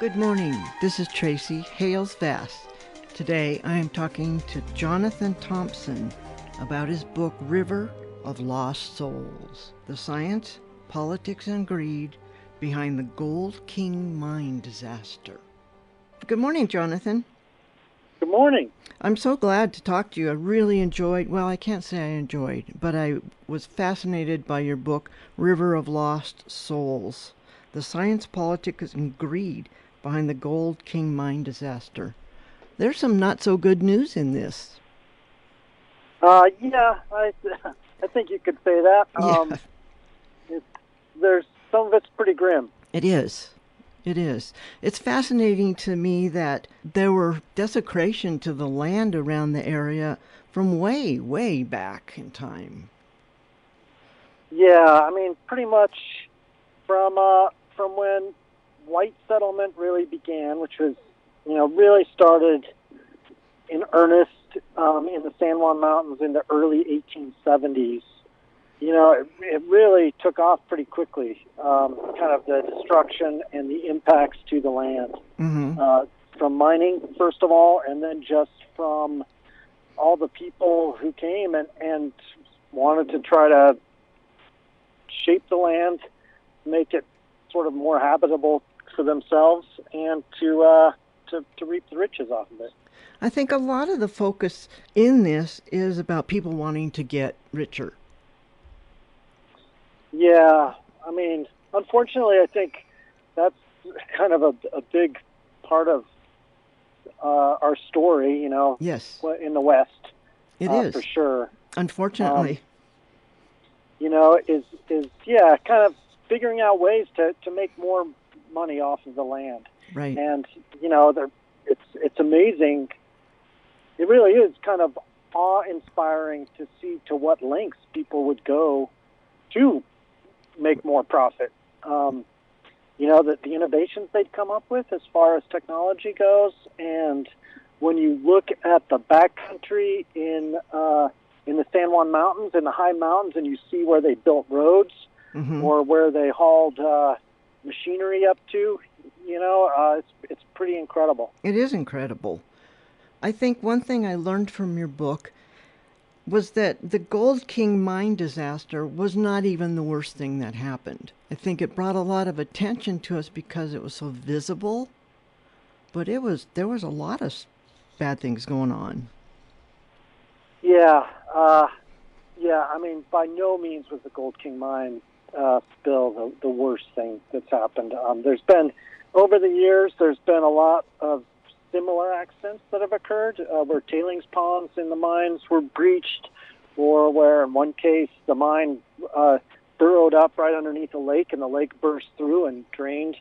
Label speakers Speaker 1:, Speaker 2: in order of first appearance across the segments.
Speaker 1: Good morning. This is Tracy Hales Vast. Today I am talking to Jonathan Thompson about his book River of Lost Souls: The Science, Politics, and Greed Behind the Gold King Mine Disaster. Good morning, Jonathan.
Speaker 2: Good morning.
Speaker 1: I'm so glad to talk to you. I really enjoyed, well, I can't say I enjoyed, but I was fascinated by your book River of Lost Souls: The Science, Politics, and Greed Behind the Gold King Mine Disaster. There's some not so good news in this.
Speaker 2: Yeah, I think you could say that.
Speaker 1: Yeah,
Speaker 2: There's some of it's pretty grim.
Speaker 1: it is. It is. It's fascinating to me that there were desecration to the land around the area from way, way back in time.
Speaker 2: Yeah, I mean, pretty much from when white settlement really began, which was really started in earnest in the San Juan Mountains in the early 1870s. It really took off pretty quickly. Kind of the destruction and the impacts to the land from mining, first of all, and then just from all the people who came and wanted to try to shape the land, make it sort of more habitable for themselves, and to reap the riches off of it.
Speaker 1: I think a lot of the focus in this is about people wanting to get richer.
Speaker 2: Yeah, I mean, unfortunately, I think that's kind of a big part of our story,
Speaker 1: Yes,
Speaker 2: in the West,
Speaker 1: it is.
Speaker 2: for sure.
Speaker 1: Unfortunately.
Speaker 2: Is yeah, kind of figuring out ways to make more money off of the land,
Speaker 1: Right.
Speaker 2: and it's amazing. It really is kind of awe-inspiring to see to what lengths people would go to make more profit. The innovations they'd come up with as far as technology goes, and when you look at the backcountry in the San Juan Mountains, in the high mountains, and you see where they built roads or where they hauled machinery up to, it's pretty incredible.
Speaker 1: It is incredible. I think one thing I learned from your book was that the Gold King mine disaster was not even the worst thing that happened. I think it brought a lot of attention to us because it was so visible, but there was a lot of bad things going on.
Speaker 2: Yeah, yeah. I mean, by no means was the Gold King mine spill the worst thing that's happened. Over the years, there's been a lot of similar accidents that have occurred where tailings ponds in the mines were breached, or where in one case the mine burrowed up right underneath a lake and the lake burst through and drained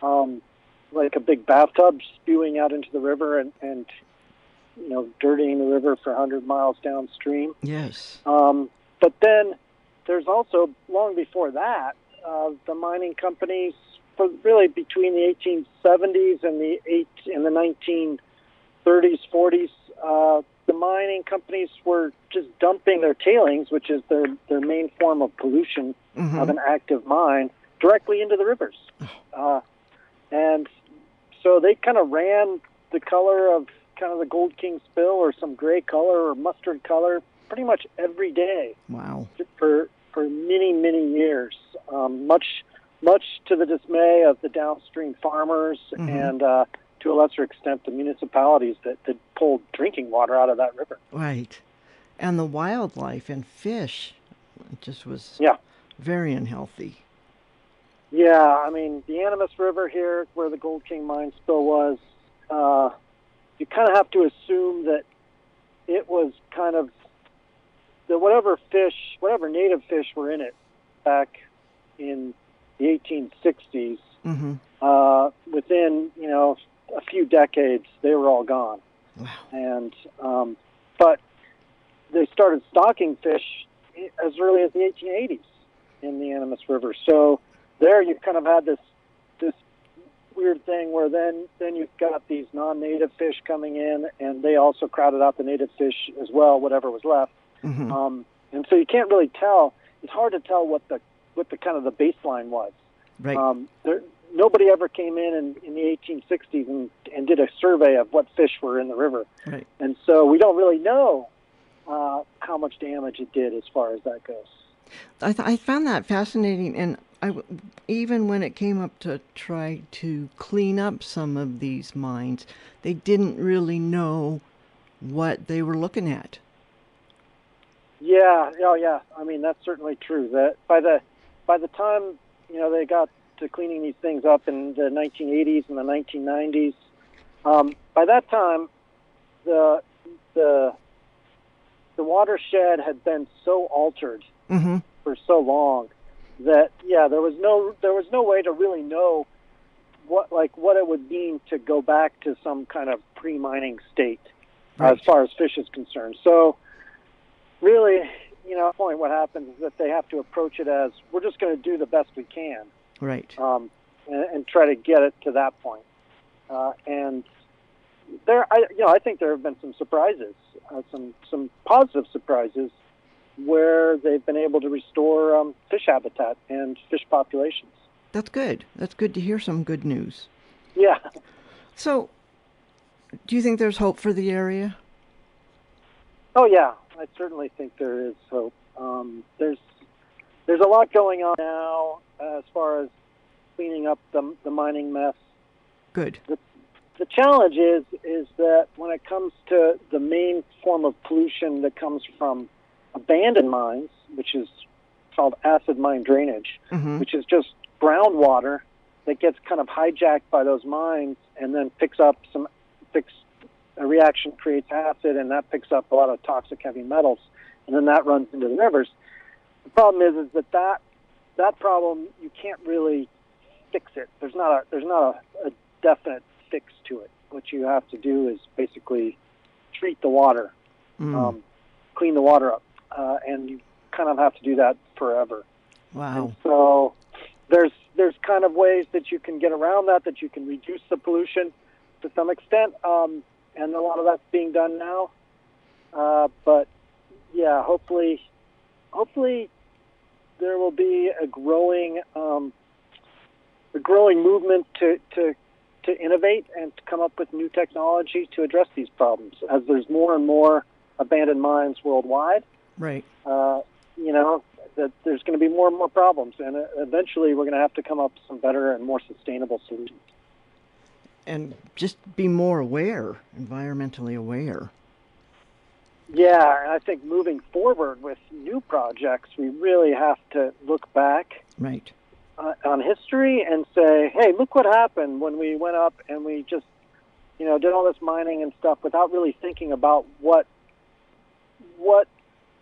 Speaker 2: like a big bathtub, spewing out into the river and dirtying the river for 100 miles downstream.
Speaker 1: Yes.
Speaker 2: But then there's also, long before that, the mining companies, for really between the 1870s and the 1930s, 40s, the mining companies were just dumping their tailings, which is their main form of pollution of an active mine, directly into the rivers. And so they kind of ran the color of kind of the Gold King spill, or some gray color or mustard color, pretty much every day.
Speaker 1: Wow.
Speaker 2: For many, many years, much to the dismay of the downstream farmers and, to a lesser extent, the municipalities that pulled drinking water out of that river.
Speaker 1: Right. And the wildlife and fish, it just was very unhealthy.
Speaker 2: Yeah, I mean, the Animas River here, where the Gold King mine spill was, you kind of have to assume that it was kind of whatever native fish were in it back in the 1860s, within, a few decades, they were all gone.
Speaker 1: Wow.
Speaker 2: And, but they started stocking fish as early as the 1880s in the Animas River. So there you kind of had this weird thing where then you've got these non-native fish coming in, and they also crowded out the native fish as well, whatever was left. And so you can't really tell. It's hard to tell what the kind of the baseline was.
Speaker 1: Right.
Speaker 2: nobody ever came in the 1860s and did a survey of what fish were in the river.
Speaker 1: Right.
Speaker 2: And so we don't really know how much damage it did as far as that goes.
Speaker 1: I found that fascinating, and even when it came up to try to clean up some of these mines, they didn't really know what they were looking at.
Speaker 2: Yeah, oh yeah. I mean, that's certainly true. That by the time they got to cleaning these things up in the 1980s and the 1990s, by that time the watershed had been so altered
Speaker 1: Mm-hmm.
Speaker 2: for so long that there was no way to really know what it would mean to go back to some kind of pre-mining state
Speaker 1: Right.
Speaker 2: as far as fish is concerned. So really, at the point what happens is that they have to approach it as we're just going to do the best we can,
Speaker 1: Right.
Speaker 2: and try to get it to that point. And I think there have been some surprises, some positive surprises, where they've been able to restore fish habitat and fish populations.
Speaker 1: That's good. That's good to hear some good news.
Speaker 2: Yeah.
Speaker 1: So, do you think there's hope for the area?
Speaker 2: Oh yeah, I certainly think there is hope. There's a lot going on now as far as cleaning up the mining mess.
Speaker 1: Good.
Speaker 2: The challenge is that when it comes to the main form of pollution that comes from abandoned mines, which is called acid mine drainage,
Speaker 1: Mm-hmm.
Speaker 2: which is just groundwater that gets kind of hijacked by those mines and then a reaction creates acid, and that picks up a lot of toxic heavy metals, and then that runs into the rivers. The problem is that problem, you can't really fix it. There's not a definite fix to it. What you have to do is basically treat the water, clean the water up, and you kind of have to do that forever.
Speaker 1: Wow.
Speaker 2: And so there's kind of ways that you can get around that you can reduce the pollution to some extent, and a lot of that's being done now. But yeah, hopefully there will be a growing movement to innovate and to come up with new technology to address these problems. As there's more and more abandoned mines worldwide,
Speaker 1: Right.
Speaker 2: That there's going to be more and more problems, and eventually we're going to have to come up with some better and more sustainable solutions.
Speaker 1: And just be more aware, environmentally aware.
Speaker 2: Yeah, and I think moving forward with new projects, we really have to look back
Speaker 1: Right.
Speaker 2: on history and say, hey, look what happened when we went up and we just, did all this mining and stuff without really thinking about what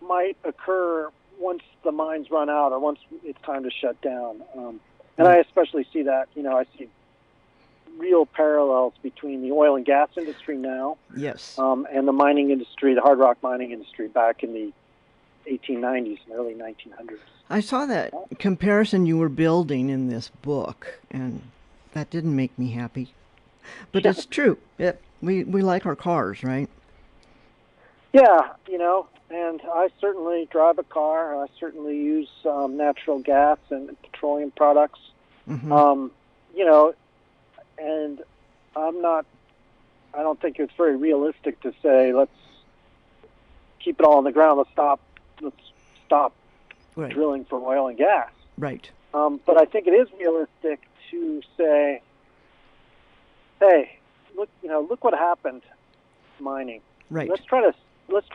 Speaker 2: might occur once the mines run out or once it's time to shut down. And I especially see that, I see real parallels between the oil and gas industry now,
Speaker 1: Yes.
Speaker 2: and the mining industry, the hard rock mining industry back in the 1890s and early 1900s.
Speaker 1: I saw that comparison you were building in this book, and that didn't make me happy. But it's true. We like our cars, right?
Speaker 2: Yeah, and I certainly drive a car. I certainly use natural gas and petroleum products.
Speaker 1: Mm-hmm.
Speaker 2: And I don't think it's very realistic to say, let's keep it all on the ground. Let's stop
Speaker 1: Right.
Speaker 2: drilling for oil and gas.
Speaker 1: Right.
Speaker 2: But I think it is realistic to say, hey, look what happened mining.
Speaker 1: Right.
Speaker 2: Let's try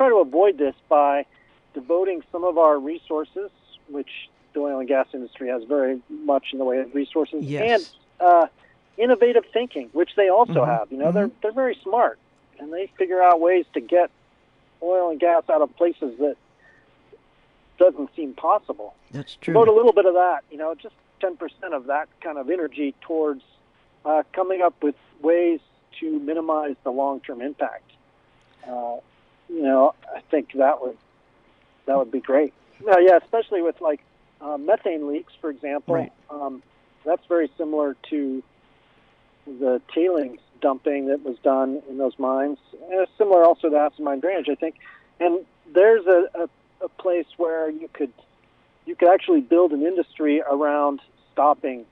Speaker 2: to avoid this by devoting some of our resources, which the oil and gas industry has very much in the way of resources,
Speaker 1: Yes.
Speaker 2: and innovative thinking, which they also
Speaker 1: Mm-hmm.
Speaker 2: have. They're very smart, and they figure out ways to get oil and gas out of places that doesn't seem possible.
Speaker 1: That's true.
Speaker 2: Devote a little bit of that, just 10% of that kind of energy towards coming up with ways to minimize the long-term impact. I think that would be great. Yeah, especially with methane leaks, for example.
Speaker 1: Right.
Speaker 2: That's very similar to the tailings dumping that was done in those mines. And it's similar also to acid mine drainage, I think. And there's a place where you could actually build an industry around stopping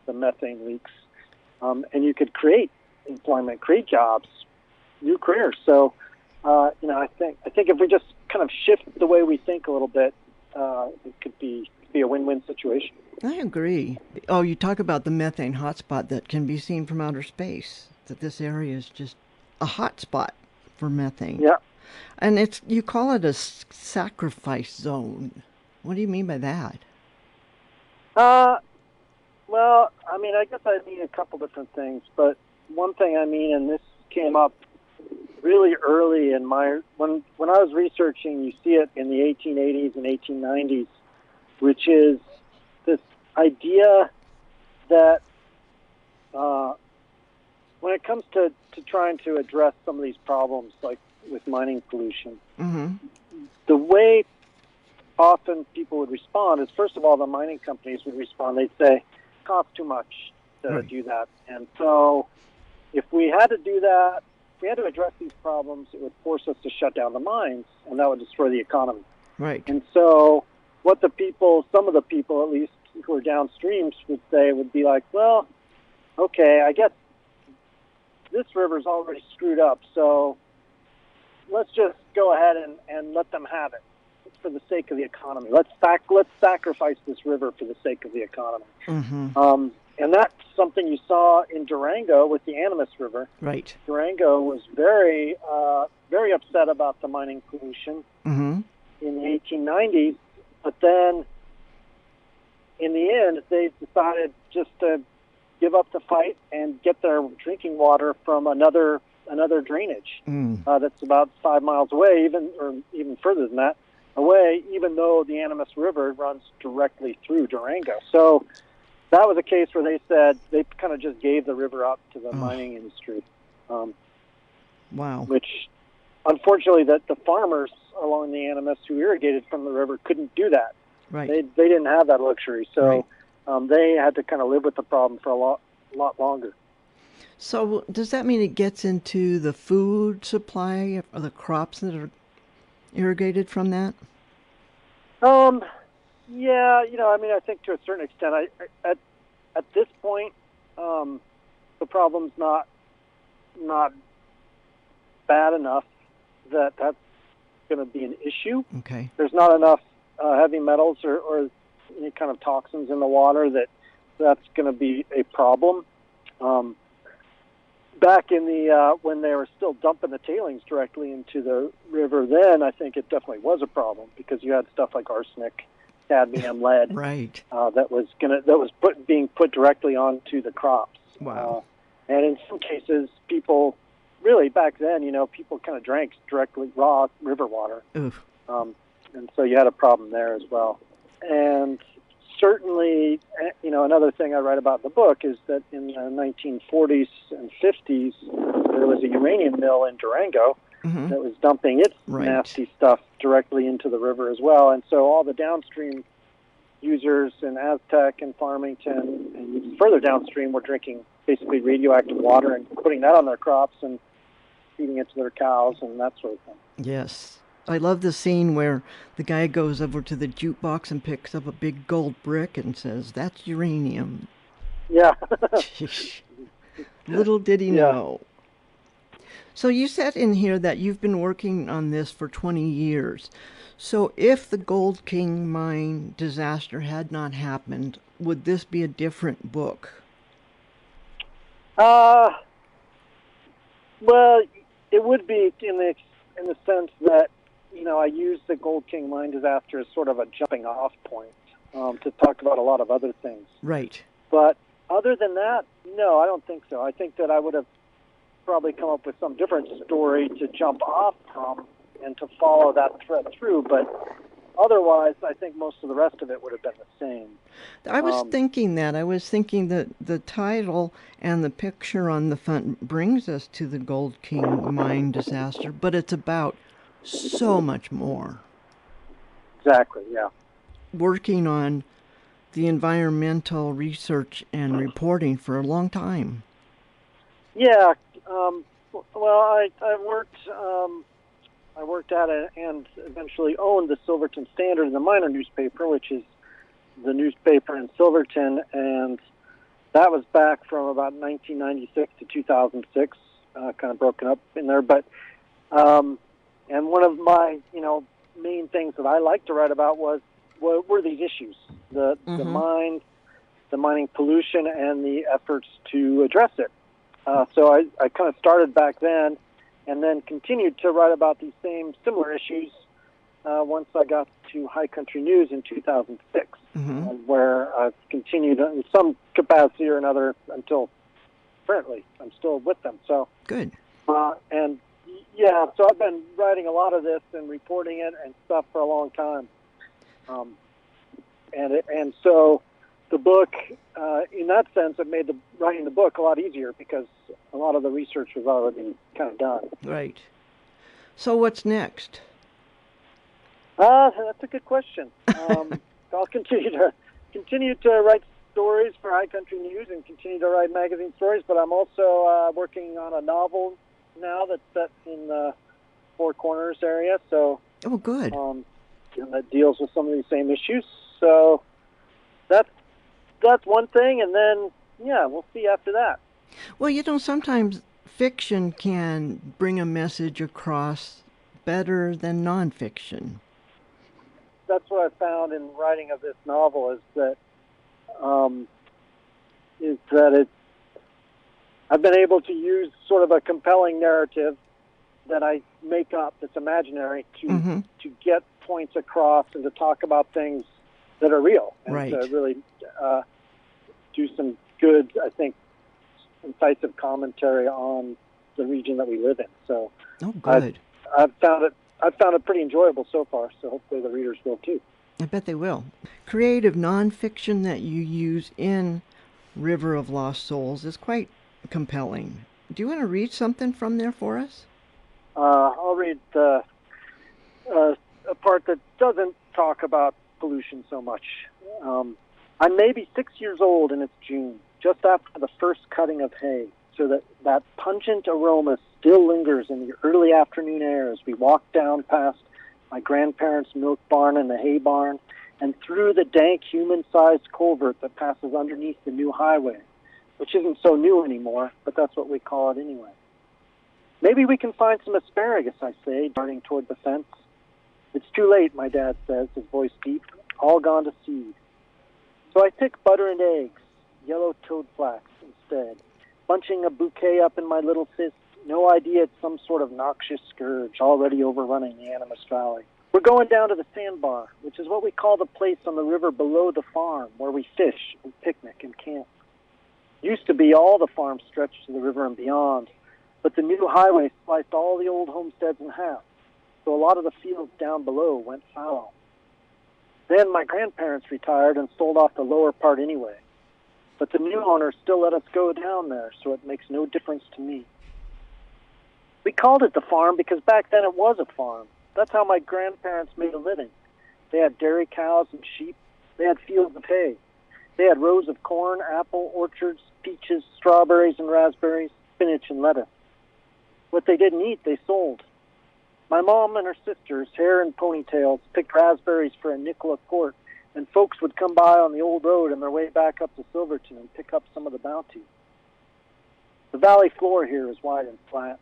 Speaker 2: the methane leaks, and you could create employment, create jobs, new careers. So, I think if we just kind of shift the way we think a little bit, it could be a win-win situation.
Speaker 1: I agree. Oh, you talk about the methane hotspot that can be seen from outer space, that this area is just a hotspot for methane.
Speaker 2: Yeah.
Speaker 1: And you call it a sacrifice zone. What do you mean by that?
Speaker 2: Well, I mean, I guess I mean a couple different things, but one thing I mean, and this came up really early in when I was researching, you see it in the 1880s and 1890s, which is this idea that when it comes to trying to address some of these problems, like with mining pollution,
Speaker 1: Mm-hmm.
Speaker 2: the way often people would respond is, first of all, the mining companies would respond. They'd say, it costs too much to do that. And so if we had to do that, if we had to address these problems, it would force us to shut down the mines, and that would destroy the economy.
Speaker 1: Right.
Speaker 2: And so what some of the people at least who are downstream would say would be like, well, okay, I guess this river's already screwed up, so let's just go ahead and let them have it for the sake of the economy. Let's sacrifice this river for the sake of the economy.
Speaker 1: Mm-hmm.
Speaker 2: And that's something you saw in Durango with the Animas River.
Speaker 1: Right.
Speaker 2: Durango was very, very upset about the mining pollution
Speaker 1: Mm-hmm.
Speaker 2: in the 1890s, but then in the end, they decided just to give up the fight and get their drinking water from another drainage that's about 5 miles away, even further than that away, even though the Animas River runs directly through Durango. So that was a case where they said they kind of just gave the river up to the mining industry.
Speaker 1: Wow.
Speaker 2: Which, unfortunately, the farmers along the Animas who irrigated from the river couldn't do that.
Speaker 1: Right.
Speaker 2: They didn't have that luxury, so
Speaker 1: right.
Speaker 2: They had to kind of live with the problem for a lot longer.
Speaker 1: So does that mean it gets into the food supply or the crops that are irrigated from that?
Speaker 2: Yeah, I mean, I think to a certain extent, at this point, the problem's not bad enough that that's going to be an issue.
Speaker 1: Okay.
Speaker 2: There's not enough heavy metals or any kind of toxins in the water that's going to be a problem. Back in the when they were still dumping the tailings directly into the river, then I think it definitely was a problem because you had stuff like arsenic, cadmium, lead,
Speaker 1: right,
Speaker 2: that was being put directly onto the crops.
Speaker 1: Wow.
Speaker 2: And in some cases, people really back then, people kind of drank directly raw river water.
Speaker 1: Oof.
Speaker 2: And so you had a problem there as well. And certainly, another thing I write about in the book is that in the 1940s and 50s, there was a uranium mill in Durango that was dumping its nasty stuff directly into the river as well. And so all the downstream users in Aztec and Farmington and even further downstream were drinking basically radioactive water and putting that on their crops and feeding it to their cows and that sort of thing.
Speaker 1: Yes. I love the scene where the guy goes over to the jukebox and picks up a big gold brick and says, "That's uranium."
Speaker 2: Yeah.
Speaker 1: Little did he know. So you said in here that you've been working on this for 20 years. So if the Gold King mine disaster had not happened, would this be a different book?
Speaker 2: Well, it would be in the sense that I use the Gold King mine disaster as sort of a jumping off point to talk about a lot of other things.
Speaker 1: Right.
Speaker 2: But other than that, no, I don't think so. I think that I would have probably come up with some different story to jump off from and to follow that thread through. But otherwise, I think most of the rest of it would have been the same.
Speaker 1: I was thinking that. I was thinking that the title and the picture on the front brings us to the Gold King mine disaster, but it's about so much more.
Speaker 2: Exactly, yeah.
Speaker 1: Working on the environmental research and reporting for a long time.
Speaker 2: Yeah. Well, I worked at it and eventually owned the Silverton Standard and the Miner newspaper, which is the newspaper in Silverton, and That was back from about 1996 to 2006, kind of broken up in there. But and one of my main things that I like to write about were these issues: the mining pollution, and the efforts to address it. So I kind of started back then, and then continued to write about these same similar issues once I got to High Country News in 2006, where I've continued in some capacity or another until currently. I'm still with them. So
Speaker 1: good.
Speaker 2: And yeah, so I've been writing a lot of this and reporting it and stuff for a long time. And so the book, in that sense, it made writing the book a lot easier because a lot of the research was already kind of done.
Speaker 1: Right. So what's next?
Speaker 2: That's a good question. I'll continue to write stories for High Country News and continue to write magazine stories, but I'm also working on a novel now that's set in the Four Corners area. So,
Speaker 1: good.
Speaker 2: And that deals with some of these same issues. So that's one thing, and then we'll see after that.
Speaker 1: Well, sometimes fiction can bring a message across better than nonfiction.
Speaker 2: That's what I found in writing of this novel is that I've been able to use sort of a compelling narrative that I make up that's imaginary to get points across and to talk about things that are real and to really do some good, I think, incisive commentary on the region that we live in. So
Speaker 1: good.
Speaker 2: I've found it pretty enjoyable so far, so hopefully the readers will too.
Speaker 1: I bet they will. Creative nonfiction that you use in River of Lost Souls is quite compelling. Do you want to read something from there for us?
Speaker 2: I'll read a part that doesn't talk about pollution so much. I'm maybe 6 years old and it's June, just after the first cutting of hay, so that pungent aroma still lingers in the early afternoon air as we walk down past my grandparents' milk barn and the hay barn, and through the dank human-sized culvert that passes underneath the new highway, which isn't so new anymore, but that's what we call it anyway. Maybe we can find some asparagus, I say, darting toward the fence. It's too late, my dad says, his voice deep, all gone to seed. So I pick butter and eggs, yellow toadflax instead, bunching a bouquet up in my little fist, no idea it's some sort of noxious scourge already overrunning the Animas Valley. We're going down to the sandbar, which is what we call the place on the river below the farm, where we fish and picnic and camp. Used to be all the farms stretched to the river and beyond, but the new highway sliced all the old homesteads in half, so a lot of the fields down below went fallow. Then my grandparents retired and sold off the lower part anyway, but the new owners still let us go down there, so it makes no difference to me. We called it the farm because back then it was a farm. That's how my grandparents made a living. They had dairy cows and sheep. They had fields of hay. They had rows of corn, apple orchards, peaches, strawberries and raspberries, spinach and lettuce. What they didn't eat, they sold. My mom and her sisters, hair in ponytails, picked raspberries for a nickel a quart, and folks would come by on the old road on their way back up to Silverton and pick up some of the bounty. The valley floor here is wide and flat.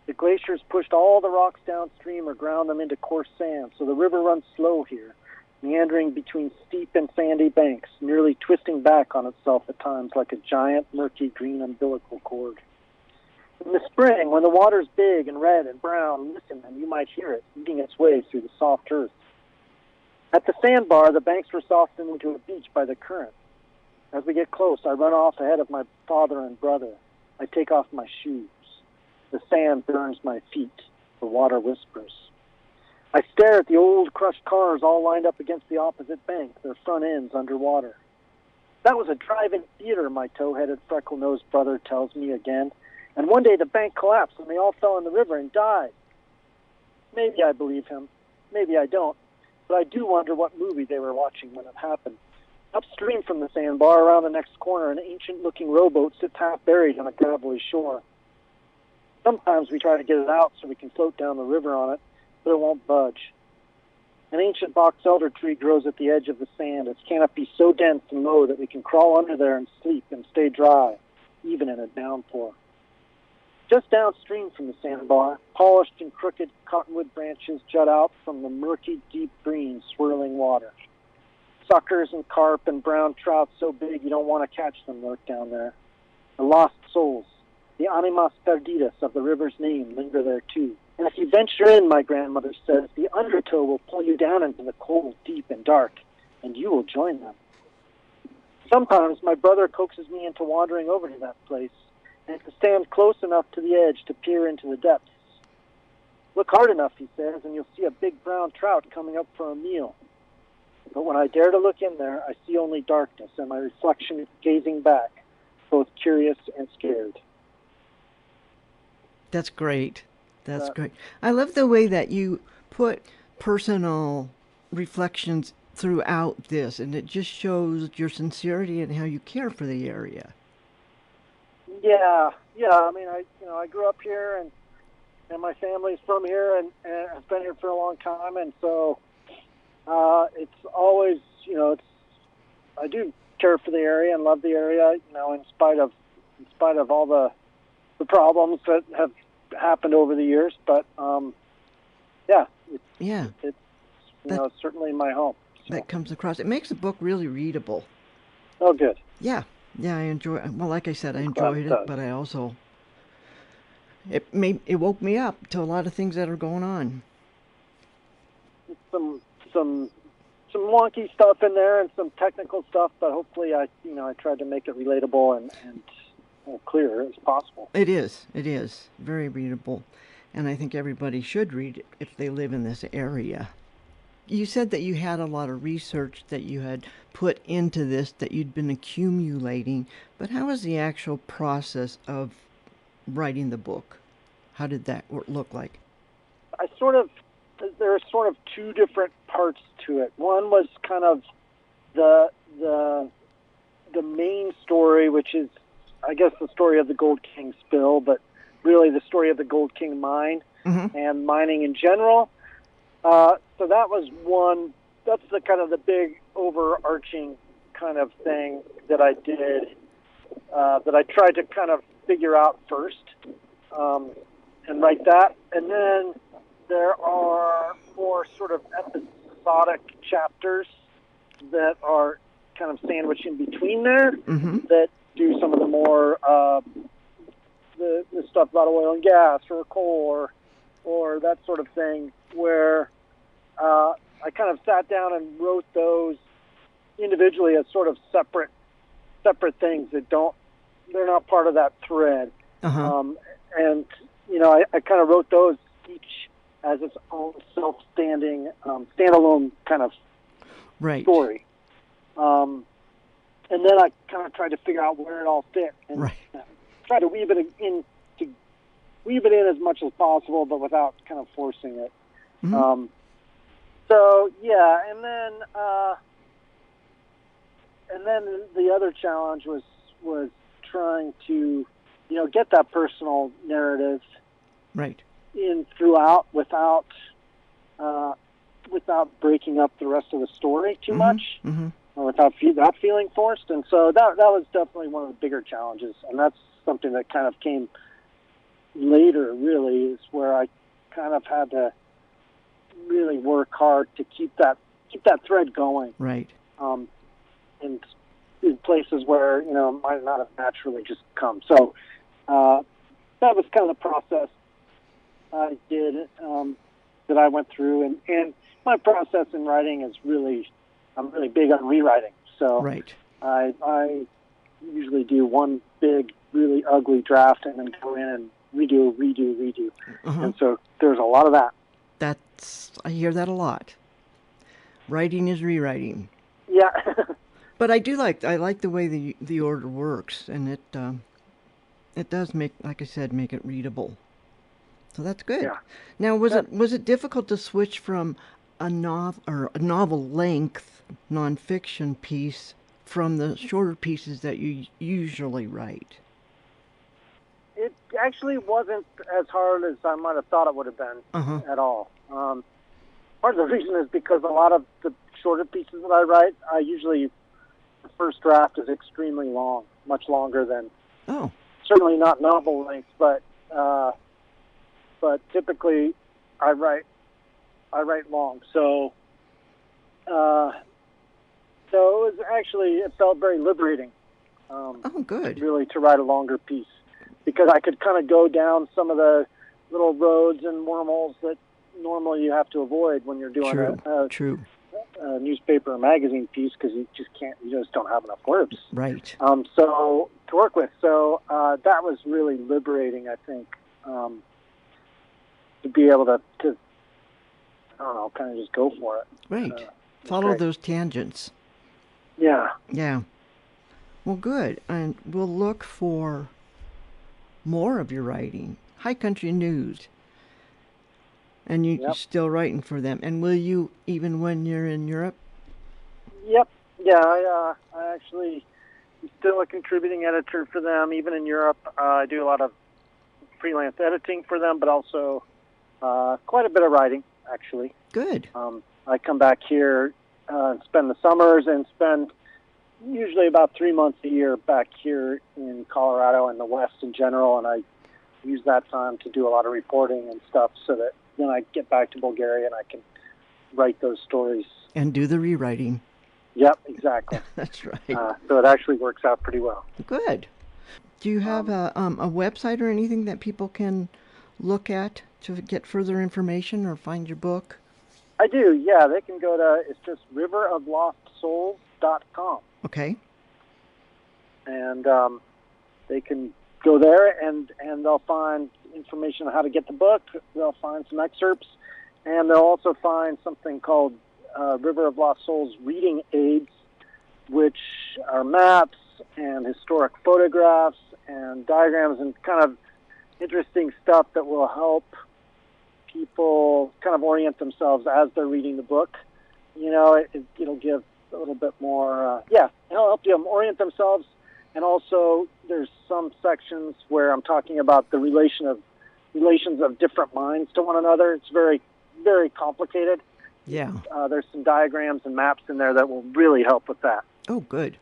Speaker 2: The glaciers pushed all the rocks downstream or ground them into coarse sand, so the river runs slow here, meandering between steep and sandy banks, nearly twisting back on itself at times like a giant, murky, green umbilical cord. In the spring, when the water's big and red and brown, listen and you might hear it eating its way through the soft earth. At the sandbar, the banks were softened into a beach by the current. As we get close, I run off ahead of my father and brother. I take off my shoes. The sand burns my feet. The water whispers. I stare at the old crushed cars all lined up against the opposite bank, their front ends underwater. That was a drive-in theater, my tow-headed, freckle-nosed brother tells me again. And one day the bank collapsed and they all fell in the river and died. Maybe I believe him. Maybe I don't. But I do wonder what movie they were watching when it happened. Upstream from the sandbar, around the next corner, an ancient-looking rowboat sits half buried on a gravelly shore. Sometimes we try to get it out so we can float down the river on it, but it won't budge. An ancient box elder tree grows at the edge of the sand, its canopy so dense and low that we can crawl under there and sleep and stay dry, even in a downpour. Just downstream from the sandbar, polished and crooked cottonwood branches jut out from the murky, deep green, swirling water. Suckers and carp and brown trout so big you don't want to catch them lurk down there. The lost souls, the animas perdidas of the river's name, linger there too. And if you venture in, my grandmother says, the undertow will pull you down into the cold, deep, and dark, and you will join them. Sometimes my brother coaxes me into wandering over to that place, and to stand close enough to the edge to peer into the depths. Look hard enough, he says, and you'll see a big brown trout coming up for a meal. But when I dare to look in there, I see only darkness and my reflection gazing back, both curious and scared.
Speaker 1: That's great. That's great. I love the way that you put personal reflections throughout this, and it just shows your sincerity and how you care for the area.
Speaker 2: Yeah. I mean, I grew up here, and my family's from here, and has been here for a long time, and so it's always, I do care for the area and love the area, in spite of all the problems that have happened over the years. But it's certainly my home. So.
Speaker 1: That comes across. It makes the book really readable.
Speaker 2: Oh, good.
Speaker 1: Yeah, I enjoy. Well, like I said, I enjoyed it, but I also it woke me up to a lot of things that are going on.
Speaker 2: Some wonky stuff in there and some technical stuff, but hopefully I tried to make it relatable and clear as possible.
Speaker 1: It is very readable, and I think everybody should read it if they live in this area. You said that you had a lot of research that you had put into this, that you'd been accumulating, but how was the actual process of writing the book? How did that look like?
Speaker 2: There are sort of two different parts to it. One was kind of the main story, which is, I guess, the story of the Gold King spill, but really the story of the Gold King mine and mining in general. So that was one. That's the kind of the big overarching kind of thing that I did, that I tried to kind of figure out first and write that. And then there are more sort of episodic chapters that are kind of sandwiched in between there that do some of the more the stuff about oil and gas or coal or that sort of thing, where I kind of sat down and wrote those individually as sort of separate things that they're not part of that thread. And I kind of wrote those each as its own self-standing, standalone kind of story. And then I kind of tried to figure out where it all fit and try to weave it in as much as possible, but without kind of forcing it. So yeah, and then the other challenge was trying to get that personal narrative in throughout without breaking up the rest of the story too much, or without that feeling forced. And so that was definitely one of the bigger challenges, and that's something that kind of came later, really, is where I kind of had to really work hard to keep that thread going. And in places where, it might not have naturally just come. So that was kind of the process I did, that I went through. And my process in writing is I'm really big on rewriting. So I usually do one big, really ugly draft and then go in and redo. And so there's a lot of that.
Speaker 1: I hear that a lot. Writing is rewriting.
Speaker 2: Yeah.
Speaker 1: But I like the way the order works, and it does make, like I said, make it readable. So that's good.
Speaker 2: Yeah.
Speaker 1: Now, was it difficult to switch from a novel length nonfiction piece from the shorter pieces that you usually write?
Speaker 2: It actually wasn't as hard as I might have thought it would have been at all. part of the reason is because a lot of the shorter pieces that I write, the first draft is extremely long, much longer than, certainly not novel length, but typically I write long. So it felt very liberating.
Speaker 1: Good.
Speaker 2: Really, to write a longer piece, because I could kind of go down some of the little roads and wormholes that normally you have to avoid when you're doing a newspaper or magazine piece, because you just don't have enough words.
Speaker 1: Right.
Speaker 2: So to work with. So that was really liberating, I think, to be able to I don't know, kind of just go for it.
Speaker 1: Right. Follow those tangents.
Speaker 2: Yeah.
Speaker 1: Yeah. Well, good. And we'll look for more of your writing. High Country News. And you're still writing for them. And will you, even when you're in Europe?
Speaker 2: Yep. Yeah, I actually am still a contributing editor for them, even in Europe. I do a lot of freelance editing for them, but also quite a bit of writing, actually.
Speaker 1: Good.
Speaker 2: I come back here and spend the summers and spend usually about 3 months a year back here in Colorado and the West in general, and I use that time to do a lot of reporting and stuff, so that then I get back to Bulgaria and I can write those stories.
Speaker 1: And do the rewriting.
Speaker 2: Yep, exactly.
Speaker 1: That's right.
Speaker 2: So it actually works out pretty well.
Speaker 1: Good. Do you have a website or anything that people can look at to get further information or find your book?
Speaker 2: I do, yeah. They can go to, it's just riveroflostsouls.com.
Speaker 1: Okay.
Speaker 2: And they can go there and they'll find information on how to get the book. They'll find some excerpts, and they'll also find something called River of Lost Souls reading aids, which are maps and historic photographs and diagrams and kind of interesting stuff that will help people kind of orient themselves as they're reading the book. It'll give a little bit more, it'll help them orient themselves. And also, there's some sections where I'm talking about the relations of different minds to one another. It's very, very complicated.
Speaker 1: Yeah.
Speaker 2: There's some diagrams and maps in there that will really help with that.
Speaker 1: Oh, good.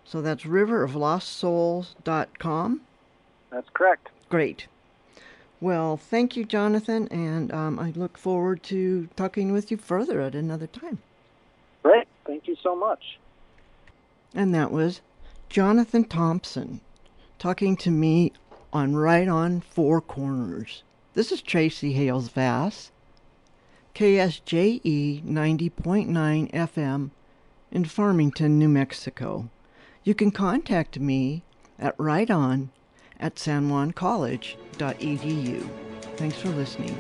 Speaker 1: So that's riveroflostsouls.com?
Speaker 2: That's correct.
Speaker 1: Great. Well, thank you, Jonathan, and I look forward to talking with you further at another time.
Speaker 2: Great. Thank you so much.
Speaker 1: And that was Jonathan Thompson talking to me on Right on Four Corners. This is Tracy Hales Vass, KSJE 90.9 FM in Farmington, New Mexico. You can contact me at righton@sanjuancollege.edu. Thanks for listening.